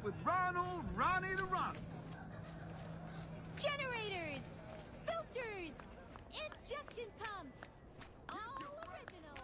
with Ronald Ronnie the Ronster. Generators! Filters! Injection pumps! All original!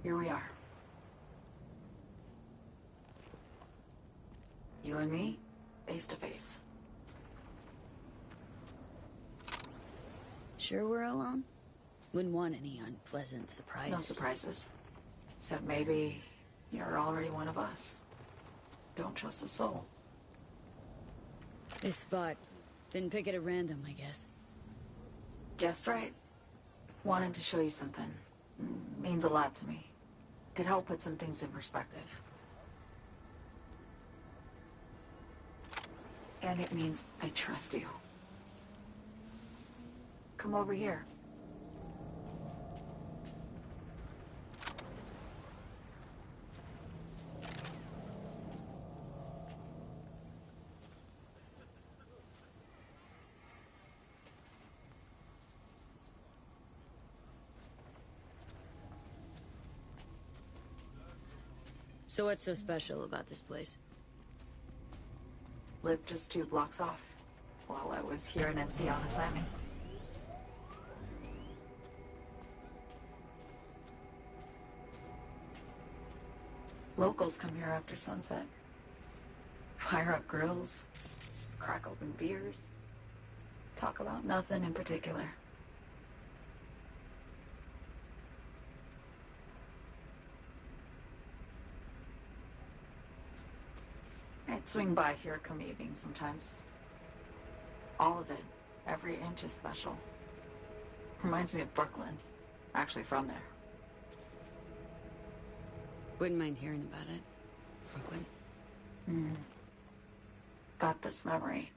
Here we are. You and me, face to face. Sure we're alone? Wouldn't want any unpleasant surprises. No surprises. Except maybe you're already one of us. Don't trust a soul. This spot. Didn't pick it at random, I guess. Guessed right. Wanted to show you something. Means a lot to me. Could help put some things in perspective. And it means I trust you. Come over here. So what's so special about this place? Lived just 2 blocks off while I was here in NC on assignment. Locals come here after sunset. Fire up grills, crack open beers, talk about nothing in particular. I'd swing by here come evening sometimes. All of it, every inch is special. Reminds me of Brooklyn. Actually from there. Wouldn't mind hearing about it. Brooklyn. Got this memory.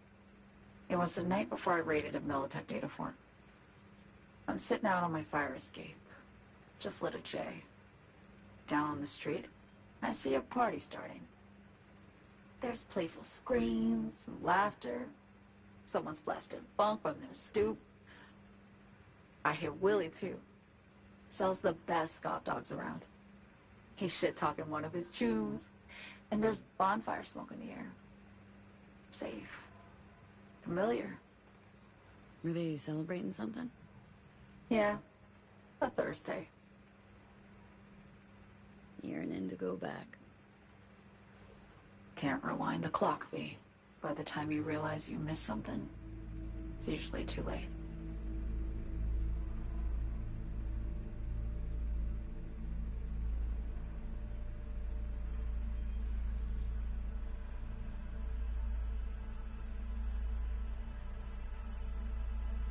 It was the night before I raided a Militech data fort. I'm sitting out on my fire escape. Just lit a J. Down on the street, I see a party starting. There's playful screams and laughter. Someone's blasting funk from their stoop. I hear Willie, too. Sells the best scout dogs around. He's shit-talking one of his chews. And there's bonfire smoke in the air. Safe. Familiar. Were they celebrating something? Yeah. A Thursday. Yearning to go back. Can't rewind the clock, V. By the time you realize you missed something, it's usually too late.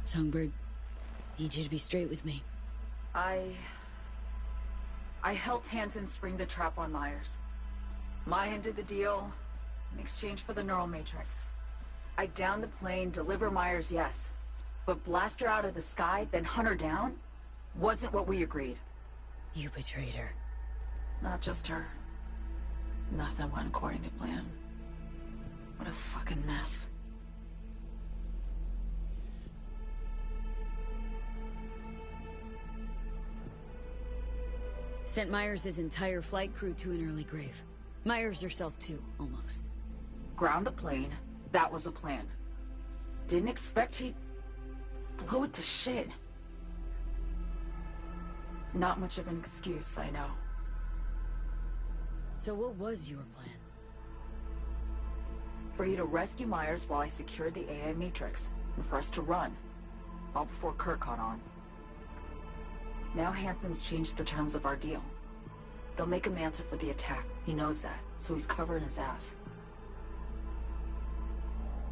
Songbird, need you to be straight with me. I helped Hansen spring the trap on Myers. Maya did the deal in exchange for the neural matrix. I downed the plane, deliver Myers, yes. But blast her out of the sky, then hunt her down? Wasn't what we agreed. You betrayed her. Not just her. Nothing went according to plan. What a fucking mess. Sent Myers' entire flight crew to an early grave. Myers herself too, almost. Ground the plane. That was the plan. Didn't expect he'd blow it to shit. Not much of an excuse, I know. So what was your plan? For you to rescue Myers while I secured the AI Matrix, and for us to run. All before Kirk caught on. Now Hansen's changed the terms of our deal. They'll make him answer for the attack. He knows that, so he's covering his ass.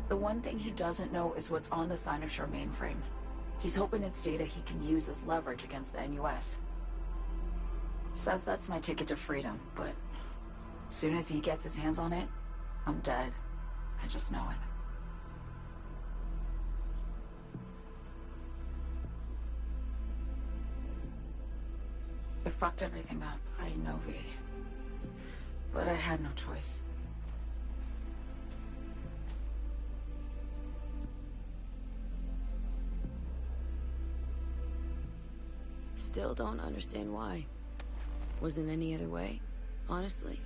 The one thing he doesn't know is what's on the Cynosure mainframe. He's hoping it's data he can use as leverage against the NUS. Says that's my ticket to freedom, but as soon as he gets his hands on it, I'm dead. I just know it. It fucked everything up, I know, V. But I had no choice. Still don't understand why. Wasn't any other way, honestly.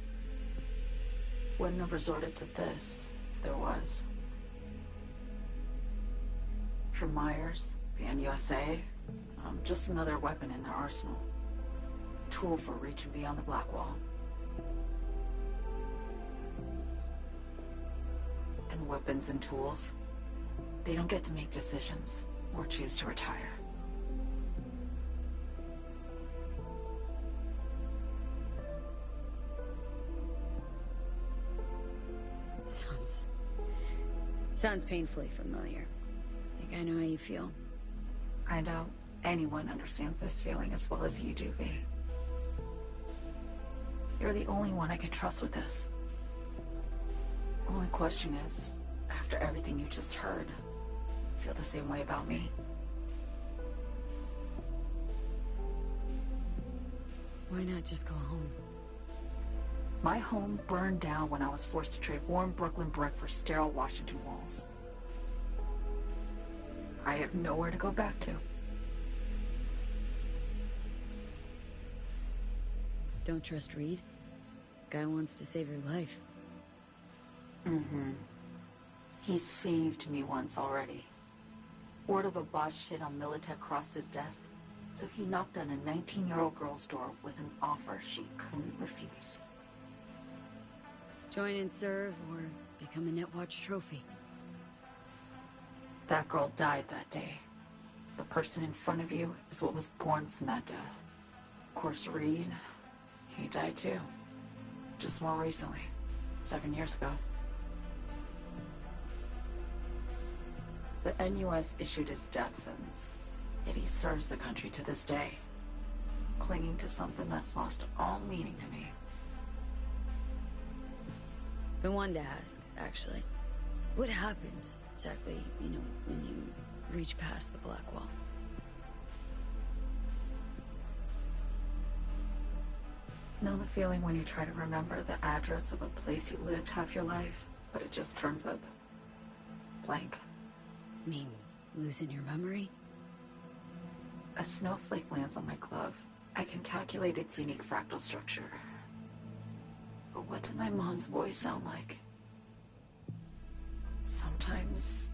Wouldn't have resorted to this, if there was. For Myers, the NUSA, I'm just another weapon in their arsenal. Tool for reaching beyond the Black Wall. And weapons and tools, they don't get to make decisions or choose to retire. Sounds painfully familiar. Think I know how you feel. I doubt anyone understands this feeling as well as you do, V. You're the only one I can trust with this. Only question is, after everything you just heard, feel the same way about me? Why not just go home? My home burned down when I was forced to trade warm Brooklyn brick for sterile Washington walls. I have nowhere to go back to. Don't trust Reed? Guy wants to save your life. Mm-hmm. He saved me once already. Word of a boss shit on Militech crossed his desk, so he knocked on a 19-year-old girl's door with an offer she couldn't refuse. Join and serve, or become a Netwatch trophy. That girl died that day. The person in front of you is what was born from that death. Of course, Reed, he died too. Just more recently. 7 years ago. The NUS issued his death sentence, yet he serves the country to this day, clinging to something that's lost all meaning to me. Been one to ask, actually. What happens, exactly, when you reach past the Black Wall? Know the feeling when you try to remember the address of a place you lived half your life, but it just turns up blank? Mean losing your memory? A snowflake lands on my glove. I can calculate its unique fractal structure. But what did my mom's voice sound like? Sometimes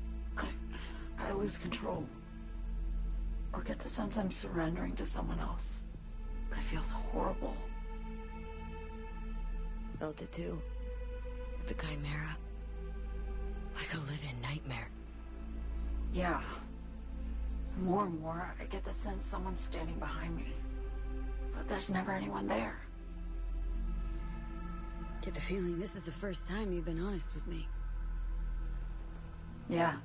I lose control. Or get the sense I'm surrendering to someone else. But it feels horrible. Felt it too. With the Chimera. Like a living nightmare. Yeah. More and more, I get the sense someone's standing behind me. But there's never anyone there. Get the feeling this is the first time you've been honest with me. Yeah.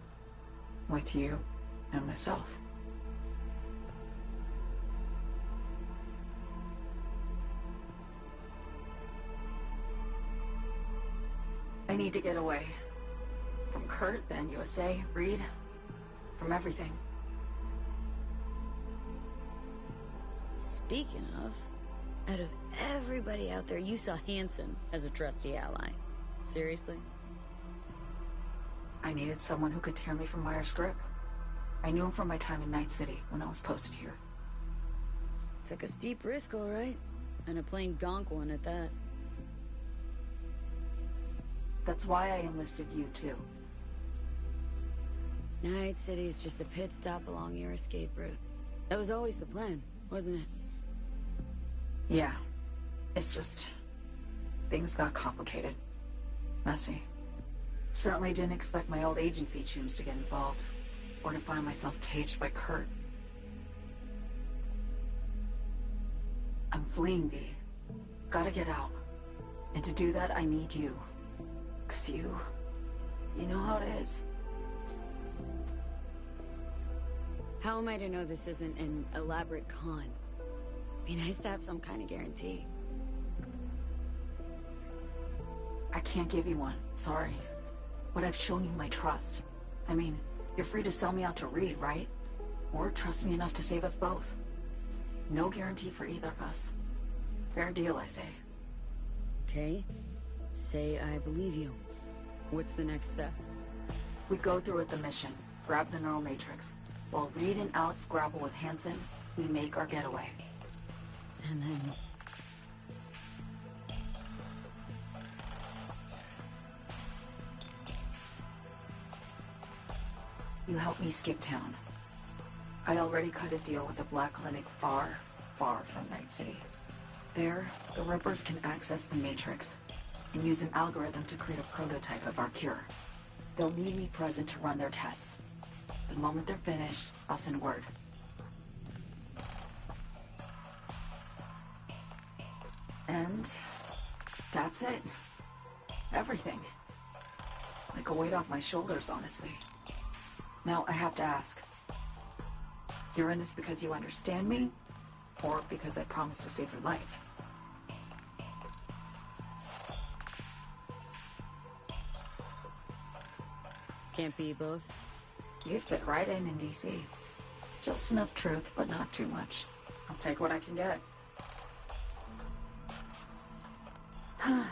With you and myself. I need to get away. From Kurt, the NUSA, Reed, from everything. Speaking of, out of everybody out there, you saw Hansen as a trusty ally. Seriously? I needed someone who could tear me from Myers' grip. I knew him from my time in Night City when I was posted here. Took a steep risk, all right. And a plain gonk one at that. That's why I enlisted you, too. Night City is just a pit stop along your escape route. That was always the plan, wasn't it? Yeah. It's just... things got complicated. Messy. Certainly didn't expect my old agency tunes to get involved. Or to find myself caged by Kurt. I'm fleeing, V. Gotta get out. And to do that, I need you. 'Cause you know how it is. How am I to know this isn't an elaborate con? Be nice to have some kind of guarantee. I can't give you one, sorry. But I've shown you my trust. I mean, you're free to sell me out to Reed, right? Or trust me enough to save us both. No guarantee for either of us. Fair deal, I say. Okay. Say I believe you. What's the next step? We go through with the mission, grab the neural matrix. While Reed and Alex grapple with Hansen, we make our getaway. And then... You help me skip town. I already cut a deal with the Black Clinic far, far from Night City. There, the Rippers can access the Matrix and use an algorithm to create a prototype of our cure. They'll need me present to run their tests. The moment they're finished, I'll send word. And that's it. Everything. Like a weight off my shoulders, honestly. Now, I have to ask. You're in this because you understand me? Or because I promised to save your life? Can't be both. You'd fit right in DC. Just enough truth, but not too much. I'll take what I can get. I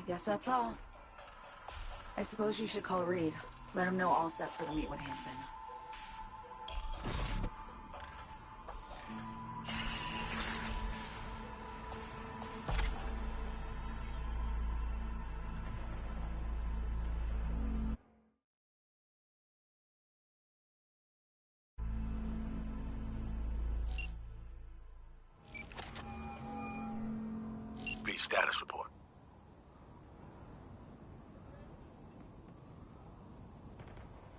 guess that's all. I suppose you should call Reed. Let him know all set for the meet with Hansen. Read status report.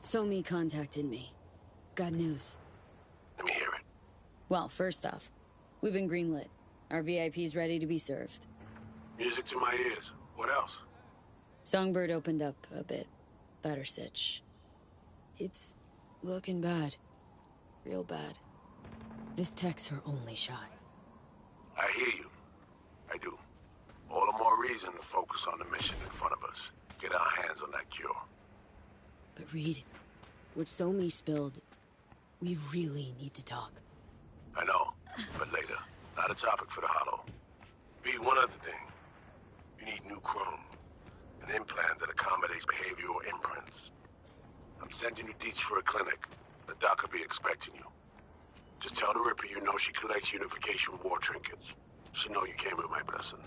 Somi contacted me. Got news. Let me hear it. Well, first off, we've been greenlit. Our VIP's ready to be served. Music to my ears. What else? Songbird opened up a bit. Better sitch. It's looking bad. Real bad. This tech's her only shot. I hear you. I do. All the more reason to focus on the mission in front of us. Get our hands on that cure. But Reed, what Somi spilled, we really need to talk. I know, but later. Not a topic for the Hollow. Pete, one other thing. You need new chrome. An implant that accommodates behavioral imprints. I'm sending you deets for a clinic. The doc will be expecting you. Just tell the Ripper you know she collects unification war trinkets. She know you came with my blessing.